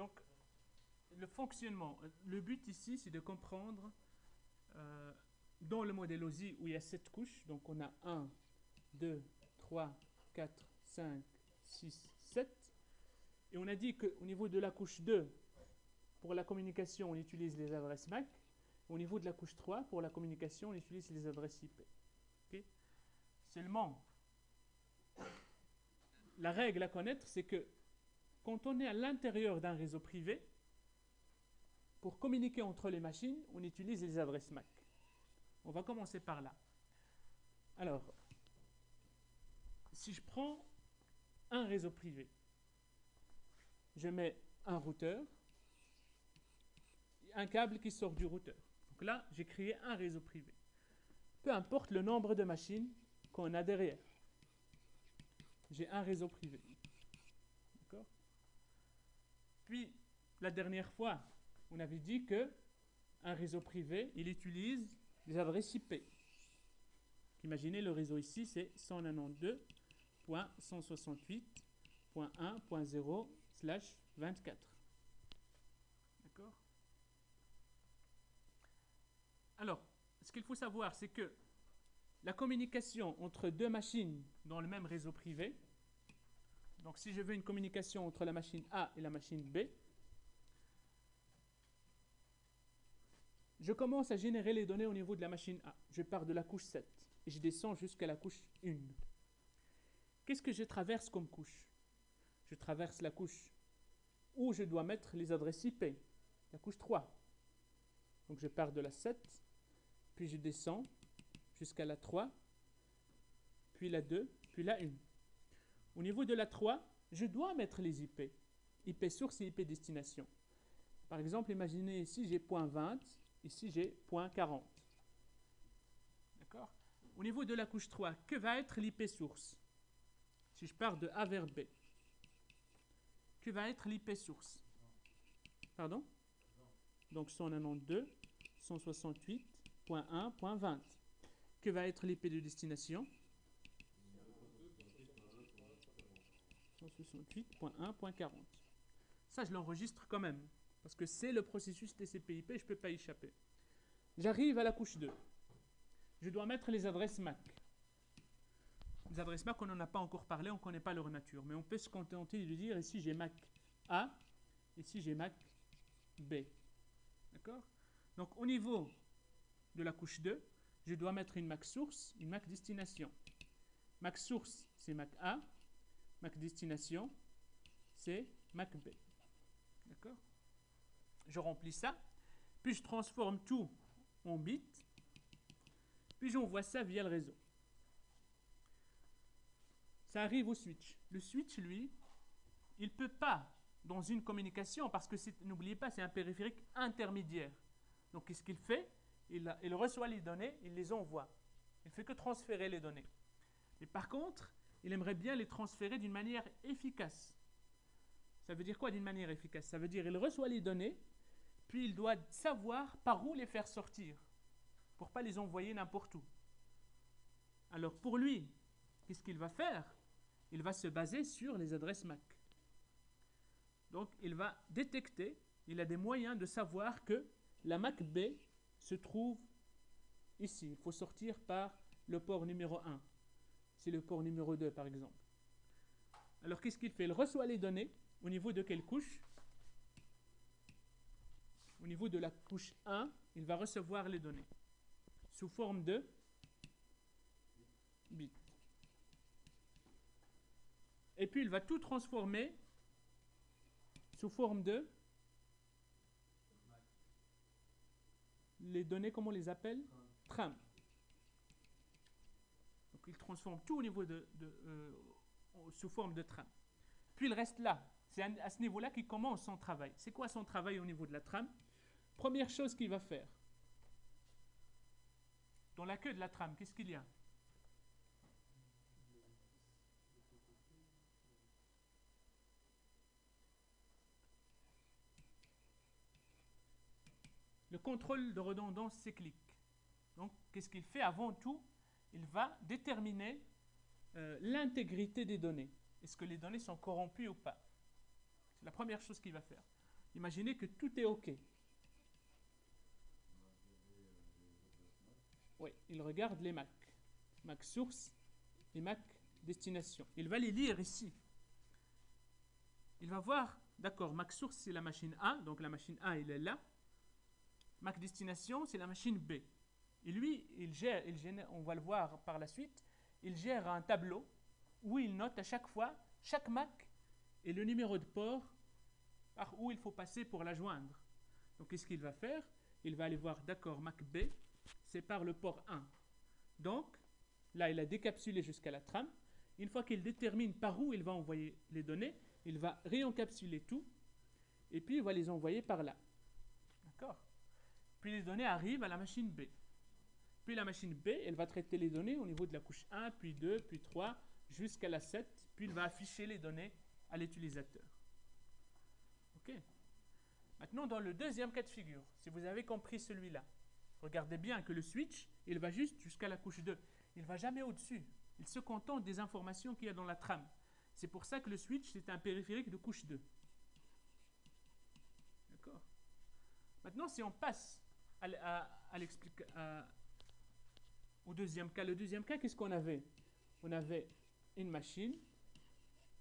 Donc, le fonctionnement, le but ici, c'est de comprendre dans le modèle OSI où il y a 7 couches, donc on a 1, 2, 3, 4, 5, 6, 7. Et on a dit qu'au niveau de la couche 2, pour la communication, on utilise les adresses MAC. Au niveau de la couche 3, pour la communication, on utilise les adresses IP. Okay? Seulement, la règle à connaître, c'est que quand on est à l'intérieur d'un réseau privé, pour communiquer entre les machines, on utilise les adresses MAC. On va commencer par là. Alors, si je prends un réseau privé, je mets un routeur, un câble qui sort du routeur. Donc là, j'ai créé un réseau privé. Peu importe le nombre de machines qu'on a derrière. J'ai un réseau privé. D'accord? Puis, la dernière fois, on avait dit que un réseau privé, il utilise des adresses IP. Imaginez le réseau ici, c'est 192.168.1.0/24. D'accord? Alors, ce qu'il faut savoir, c'est que la communication entre deux machines dans le même réseau privé, donc si je veux une communication entre la machine A et la machine B, je commence à générer les données au niveau de la machine A. Je pars de la couche 7 et je descends jusqu'à la couche 1. Qu'est-ce que je traverse comme couche? Je traverse la couche où je dois mettre les adresses IP, la couche 3. Donc je pars de la 7, puis je descends jusqu'à la 3, puis la 2, puis la 1. Au niveau de la 3, je dois mettre les IP, IP source et IP destination. Par exemple, imaginez ici j'ai .20, ici j'ai .40. D'accord? Au niveau de la couche 3, que va être l'IP source? Si je pars de A vers B, que va être l'IP source? Pardon? Donc 192.168.1.20. Que va être l'IP de destination? 168.1.40. Ça, je l'enregistre quand même, parce que c'est le processus TCP/IP, je ne peux pas y échapper. J'arrive à la couche 2. Je dois mettre les adresses MAC. Les adresses MAC, on n'en a pas encore parlé, on ne connaît pas leur nature, mais on peut se contenter de dire ici j'ai MAC A, ici j'ai MAC B. D'accord? Donc au niveau de la couche 2, je dois mettre une MAC source, une MAC destination. MAC source, c'est MAC A. MAC destination, c'est MAC B. D'accord? Je remplis ça, puis je transforme tout en bits, puis j'envoie ça via le réseau. Ça arrive au switch. Le switch, lui, il ne peut pas, dans une communication, parce que n'oubliez pas, c'est un périphérique intermédiaire. Donc, qu'est-ce qu'il fait? Il reçoit les données, il les envoie. Il ne fait que transférer les données. Mais par contre, il aimerait bien les transférer d'une manière efficace. Ça veut dire quoi d'une manière efficace? Ça veut dire qu'il reçoit les données, puis il doit savoir par où les faire sortir, pour ne pas les envoyer n'importe où. Alors pour lui, qu'est-ce qu'il va faire? Il va se baser sur les adresses MAC. Donc il va détecter, il a des moyens de savoir que la MAC B se trouve ici. Il faut sortir par le port numéro 1. C'est le port numéro 2 par exemple. Alors qu'est-ce qu'il fait? Il reçoit les données au niveau de quelle couche? Au niveau de la couche 1, il va recevoir les données sous forme de bits. Et puis il va tout transformer sous forme de les données, comment on les appelle? Tram. Donc il transforme tout au niveau sous forme de tram. Puis il reste là. C'est à ce niveau-là qu'il commence son travail. C'est quoi son travail au niveau de la trame? Première chose qu'il va faire. Dans la queue de la trame, qu'est-ce qu'il y a? Le contrôle de redondance cyclique. Donc, qu'est-ce qu'il fait? Avant tout, il va déterminer l'intégrité des données. Est-ce que les données sont corrompues ou pas? C'est la première chose qu'il va faire. Imaginez que tout est OK. Oui, il regarde les MAC. MAC source et MAC destination. Il va les lire ici. Il va voir, d'accord, MAC source c'est la machine A, donc la machine A il est là. MAC destination c'est la machine B. Et lui, il gère, on va le voir par la suite, il gère un tableau où il note à chaque fois chaque MAC et le numéro de port par où il faut passer pour la joindre. Donc qu'est-ce qu'il va faire? Il va aller voir, d'accord, MAC B, c'est par le port 1. Donc, là, il a décapsulé jusqu'à la trame. Une fois qu'il détermine par où il va envoyer les données, il va réencapsuler tout et puis il va les envoyer par là. D'accord? Puis les données arrivent à la machine B. Puis la machine B, elle va traiter les données au niveau de la couche 1, puis 2, puis 3, jusqu'à la 7, puis il va afficher les données à l'utilisateur. OK? Maintenant, dans le deuxième cas de figure, si vous avez compris celui-là, regardez bien que le switch, il va juste jusqu'à la couche 2. Il ne va jamais au-dessus. Il se contente des informations qu'il y a dans la trame. C'est pour ça que le switch, c'est un périphérique de couche 2. D'accord? Maintenant, si on passe au deuxième cas, le deuxième cas, qu'est-ce qu'on avait? On avait une machine,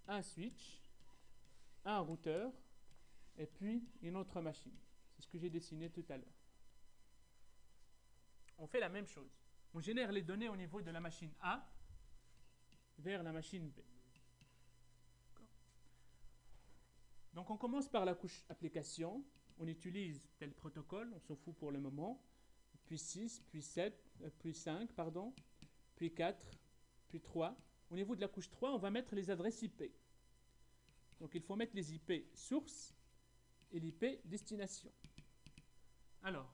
un switch, un routeur, et puis une autre machine. C'est ce que j'ai dessiné tout à l'heure. On fait la même chose. On génère les données au niveau de la machine A vers la machine B. Donc on commence par la couche application. On utilise tel protocole, on s'en fout pour le moment. Puis 6, puis 7, puis 5, pardon, puis 4, puis 3. Au niveau de la couche 3, on va mettre les adresses IP. Donc il faut mettre les IP source et l'IP destination. Alors,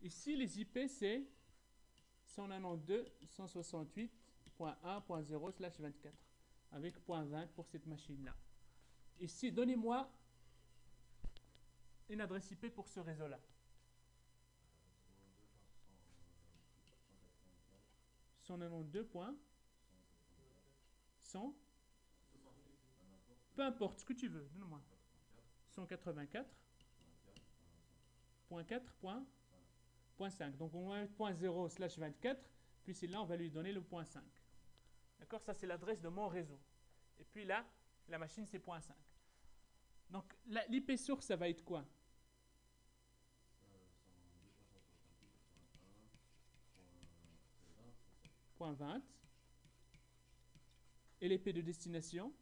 ici les IP c'est 192.168.1.0/24 avec .20 pour cette machine-là. Ici, donnez-moi une adresse IP pour ce réseau-là. 192.100. Peu importe ce que tu veux, donne-moi. 184.4.5. Donc on va mettre .0/24, puis c'est là on va lui donner le .5. D'accord? Ça c'est l'adresse de mon réseau. Et puis là, la machine c'est .5. Donc l'IP source ça va être quoi? .20. Et l'IP de destination?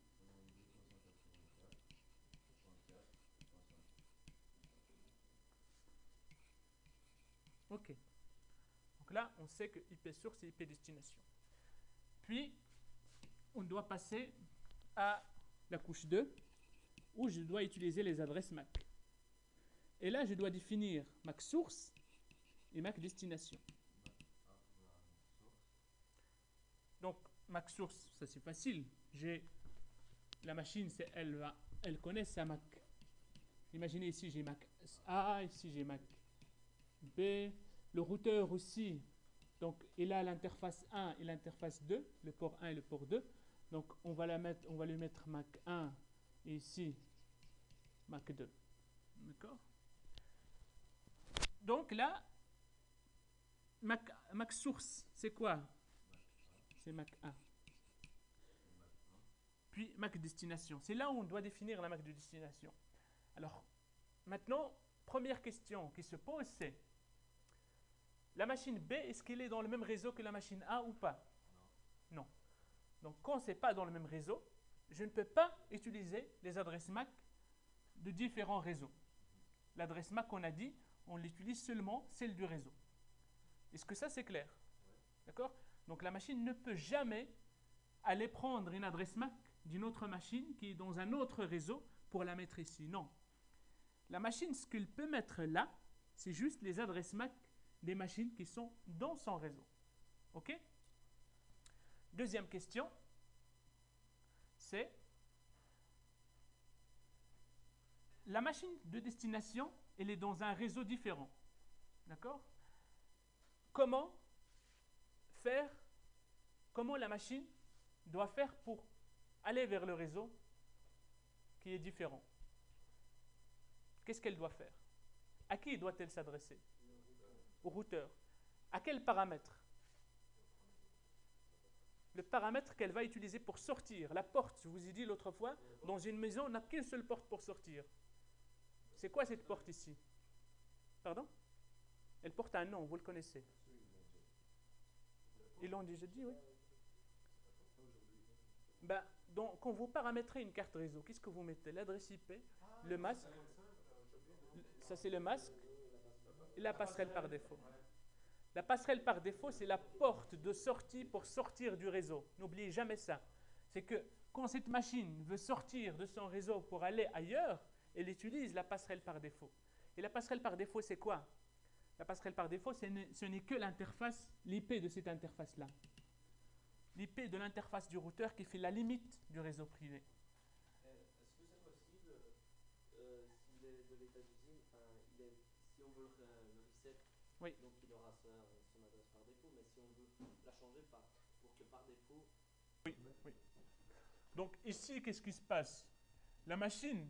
OK. Donc là, on sait que IP source c'est IP destination. Puis, on doit passer à la couche 2, où je dois utiliser les adresses MAC. Et là, je dois définir MAC source et MAC destination. Donc, MAC source, ça c'est facile. La machine, elle connaît sa MAC. Imaginez ici, j'ai MAC A, ici j'ai MAC B. Le routeur aussi, donc il a l'interface 1 et l'interface 2, le port 1 et le port 2. Donc on va lui mettre MAC 1 et ici MAC 2. D'accord? Donc là, MAC source, c'est quoi? C'est MAC 1. Puis MAC destination. C'est là où on doit définir la MAC de destination. Alors, maintenant, première question qui se pose, c'est la machine B, est-ce qu'elle est dans le même réseau que la machine A ou pas? Non. Donc, quand ce n'est pas dans le même réseau, je ne peux pas utiliser les adresses MAC de différents réseaux. L'adresse MAC qu'on a dit, on l'utilise seulement celle du réseau. Est-ce que ça, c'est clair? D'accord? Donc, la machine ne peut jamais aller prendre une adresse MAC d'une autre machine qui est dans un autre réseau pour la mettre ici. Non. La machine, ce qu'elle peut mettre là, c'est juste les adresses MAC des machines qui sont dans son réseau. OK? Deuxième question, c'est la machine de destination, elle est dans un réseau différent. D'accord? Comment la machine doit faire pour aller vers le réseau qui qui est différent. Qu'est-ce qu'elle doit faire? À qui doit-elle s'adresser? Au routeur. À quel paramètre? Le paramètre qu'elle va utiliser pour sortir. La porte, je vous ai dit l'autre fois, dans une maison, on n'a qu'une seule porte pour sortir. C'est quoi cette porte ici? Pardon? Elle porte un nom, vous le connaissez. Ils l'ont déjà dit, oui. Ben, donc, quand vous paramétrez une carte réseau, qu'est-ce que vous mettez? L'adresse IP, le masque, ça c'est le masque, et la passerelle par défaut. La passerelle par défaut, c'est la porte de sortie pour sortir du réseau. N'oubliez jamais ça. C'est que quand cette machine veut sortir de son réseau pour aller ailleurs, elle utilise la passerelle par défaut. Et la passerelle par défaut, c'est quoi? La passerelle par défaut, ce n'est que l'interface, l'IP de cette interface-là. L'IP de l'interface du routeur qui fait la limite du réseau privé. Est-ce que c'est possible, s'il est de l'état d'usine, si on veut le reset, Oui. donc il aura son adresse par défaut, mais si on veut la changer pour que par défaut... Oui, oui. Donc ici, qu'est-ce qui se passe? La machine,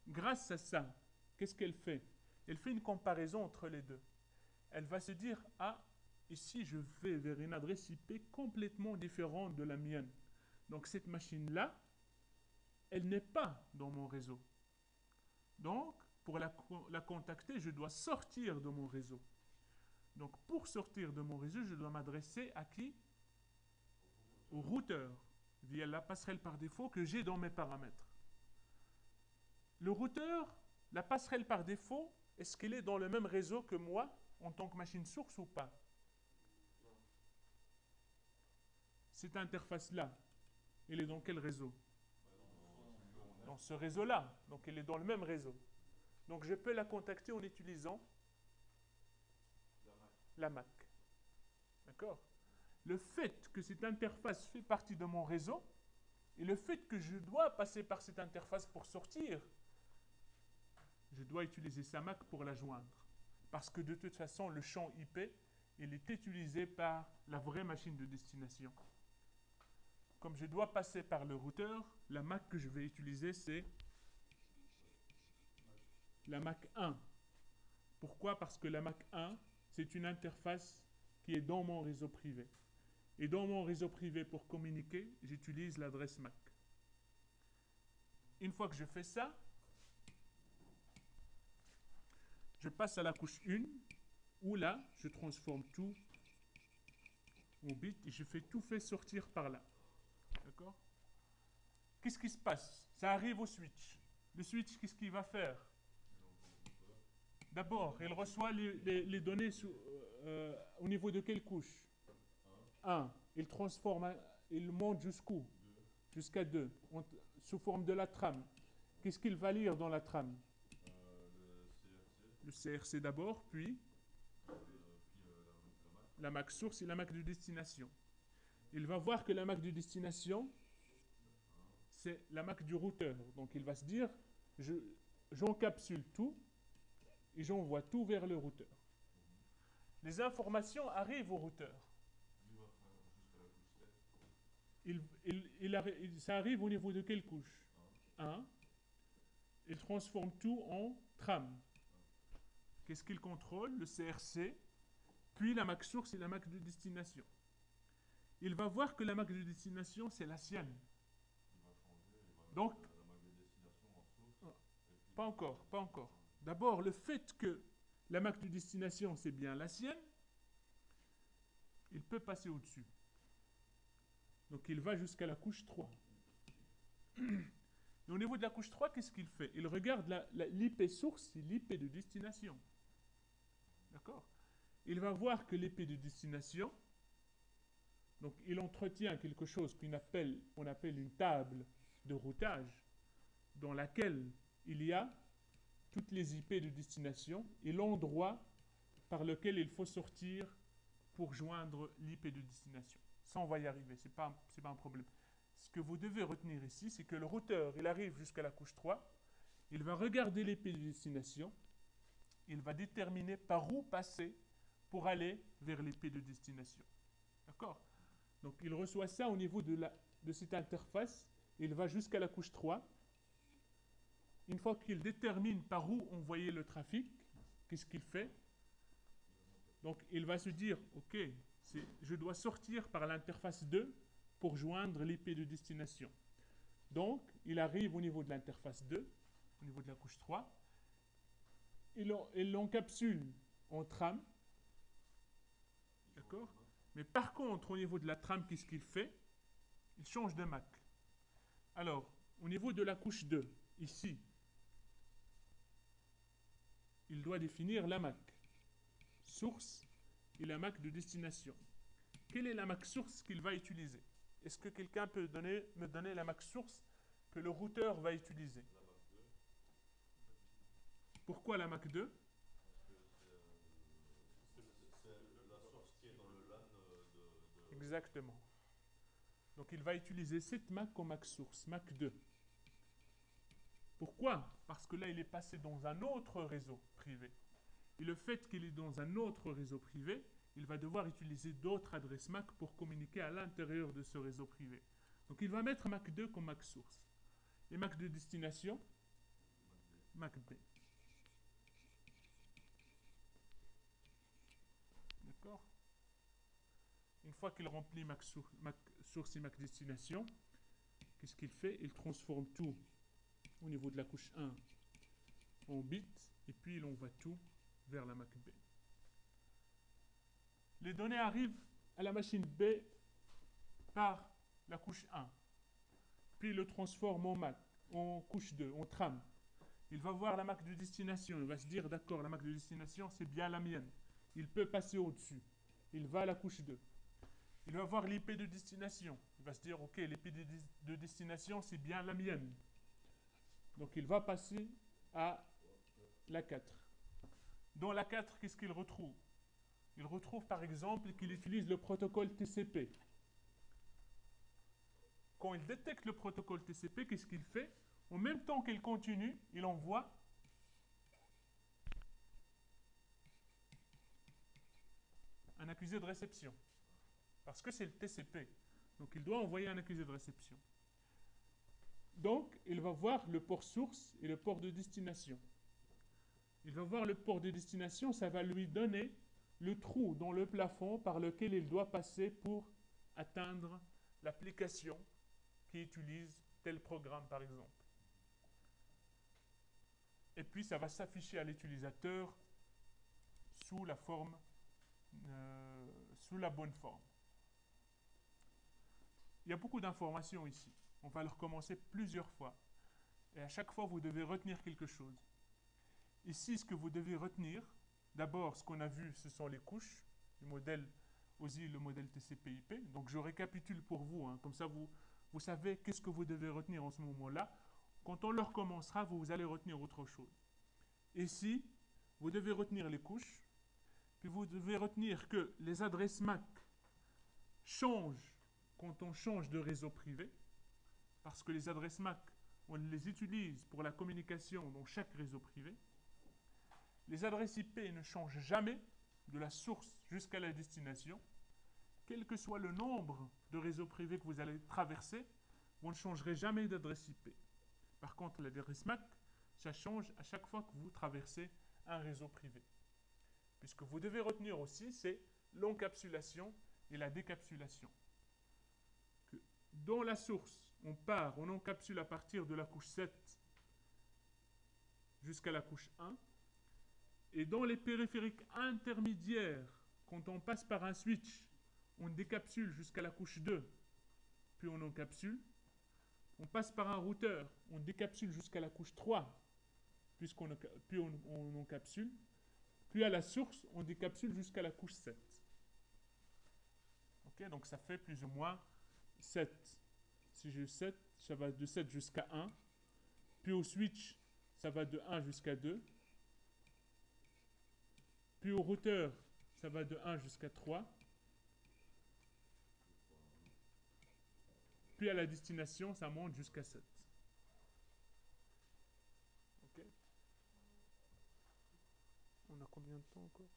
grâce à ça, qu'est-ce qu'elle fait? Elle fait une comparaison entre les deux. Elle va se dire, ah, ici je vais vers une adresse IP complètement différente de la mienne. Donc cette machine-là, elle n'est pas dans mon réseau. Donc, pour la contacter, je dois sortir de mon réseau. Donc pour sortir de mon réseau, je dois m'adresser à qui? Au routeur, via la passerelle par défaut que j'ai dans mes paramètres. Le routeur, la passerelle par défaut, est-ce qu'elle est dans le même réseau que moi en tant que machine source ou pas? Cette interface-là, elle est dans quel réseau? Dans ce réseau-là. Donc elle est dans le même réseau. Donc je peux la contacter en utilisant la MAC. D'accord? Le fait que cette interface fait partie de mon réseau et le fait que je dois passer par cette interface pour sortir, je dois utiliser sa MAC pour la joindre. Parce que de toute façon, le champ IP, il est utilisé par la vraie machine de destination. Comme je dois passer par le routeur, la MAC que je vais utiliser, c'est la MAC 1. Pourquoi? Parce que la MAC 1, c'est une interface qui est dans mon réseau privé. Et dans mon réseau privé, pour communiquer, j'utilise l'adresse MAC. Une fois que je fais ça, je passe à la couche 1, où là, je transforme tout en bit et je fais tout sortir par là. D'accord? Qu'est-ce qui se passe? Ça arrive au switch. Le switch, qu'est-ce qu'il va faire? D'abord, il reçoit les données au niveau de quelle couche? 1. Il transforme, il monte jusqu'où? Jusqu'à 2, sous forme de la trame. Qu'est-ce qu'il va lire dans la trame? Le CRC d'abord, puis la MAC source et la MAC de destination. Il va voir que la MAC de destination, c'est la MAC du routeur. Donc il va se dire, j'encapsule tout et j'envoie tout vers le routeur. Les informations arrivent au routeur. Ça arrive au niveau de quelle couche? 1. Il transforme tout en trame. Qu'est-ce qu'il contrôle? Le CRC, puis la MAC source et la MAC de destination. Il va voir que la MAC de destination, c'est la sienne. Donc, pas encore, pas encore. D'abord, le fait que la MAC de destination, c'est bien la sienne, il peut passer au-dessus. Donc, il va jusqu'à la couche 3. Et au niveau de la couche 3, qu'est-ce qu'il fait? Il regarde l'IP source et l'IP de destination. D'accord? Il va voir que l'IP de destination, donc il entretient quelque chose qu'on appelle une table de routage dans laquelle il y a toutes les IP de destination et l'endroit par lequel il faut sortir pour joindre l'IP de destination. Ça, on va y arriver, c'est pas un problème. Ce que vous devez retenir ici, c'est que le routeur, il arrive jusqu'à la couche 3, il va regarder l'IP de destination, il va déterminer par où passer pour aller vers l'IP de destination. D'accord? Donc, il reçoit ça au niveau de cette interface, il va jusqu'à la couche 3, une fois qu'il détermine par où envoyer le trafic, qu'est-ce qu'il fait? Donc, il va se dire, OK, je dois sortir par l'interface 2 pour joindre l'IP de destination. Donc, il arrive au niveau de l'interface 2, au niveau de la couche 3. Il l'encapsule en trame. D'accord? Mais par contre, au niveau de la trame, qu'est-ce qu'il fait? Il change de MAC. Alors, au niveau de la couche 2, ici, il doit définir la MAC source et la MAC de destination. Quelle est la MAC source qu'il va utiliser? Est-ce que quelqu'un peut me donner la MAC source que le routeur va utiliser? Pourquoi la MAC 2? C'est la source qui est dans le LAN Exactement. Donc il va utiliser cette MAC comme MAC source, MAC 2. Pourquoi? Parce que là, il est passé dans un autre réseau privé. Et le fait qu'il est dans un autre réseau privé, il va devoir utiliser d'autres adresses MAC pour communiquer à l'intérieur de ce réseau privé. Donc il va mettre MAC 2 comme MAC source. Et MAC de destination? MAC B. D'accord? Une fois qu'il remplit MAC source et MAC destination, qu'est-ce qu'il fait? Il transforme tout au niveau de la couche 1 en bits, et puis il envoie tout vers la MAC B. Les données arrivent à la machine B par la couche 1, puis il le transforme en MAC, en couche 2, en trame. Il va voir la MAC de destination, il va se dire, d'accord, la MAC de destination, c'est bien la mienne. Il peut passer au-dessus. Il va à la couche 2. Il va voir l'IP de destination. Il va se dire, ok, l'IP de destination, c'est bien la mienne. Donc il va passer à la 4. Dans la 4, qu'est-ce qu'il retrouve? Il retrouve par exemple qu'il utilise le protocole TCP. Quand il détecte le protocole TCP, qu'est-ce qu'il fait? En même temps qu'il continue, il envoie un accusé de réception. Parce que c'est le TCP. Donc il doit envoyer un accusé de réception. Donc il va voir le port source et le port de destination. Il va voir le port de destination, ça va lui donner le trou dans le plafond par lequel il doit passer pour atteindre l'application qui utilise tel programme par exemple. Et puis ça va s'afficher à l'utilisateur sous la forme, sous la bonne forme. Il y a beaucoup d'informations ici. On va le recommencer plusieurs fois. Et à chaque fois, vous devez retenir quelque chose. Ici, ce que vous devez retenir, d'abord, ce qu'on a vu, ce sont les couches du modèle OSI, le modèle TCP/IP. Donc, je récapitule pour vous. Comme ça, vous savez qu'est-ce que vous devez retenir en ce moment-là. Quand on le recommencera, vous allez retenir autre chose. Ici, vous devez retenir les couches. Puis, vous devez retenir que les adresses MAC changent quand on change de réseau privé. Parce que les adresses MAC, on les utilise pour la communication dans chaque réseau privé. Les adresses IP ne changent jamais de la source jusqu'à la destination. Quel que soit le nombre de réseaux privés que vous allez traverser, vous ne changerez jamais d'adresse IP. Par contre, l'adresse MAC, ça change à chaque fois que vous traversez un réseau privé. Puisque vous devez retenir aussi, c'est l'encapsulation et la décapsulation. Dans la source, on encapsule à partir de la couche 7 jusqu'à la couche 1. Et dans les périphériques intermédiaires, quand on passe par un switch, on décapsule jusqu'à la couche 2, puis on encapsule. On passe par un routeur, on décapsule jusqu'à la couche 3, puis on encapsule. Puis à la source, on décapsule jusqu'à la couche 7. Okay, donc ça fait plus ou moins 7. Si j'ai 7, ça va de 7 jusqu'à 1. Puis au switch, ça va de 1 jusqu'à 2. Puis au routeur, ça va de 1 jusqu'à 3. Puis à la destination, ça monte jusqu'à 7. Ok. On a combien de temps encore?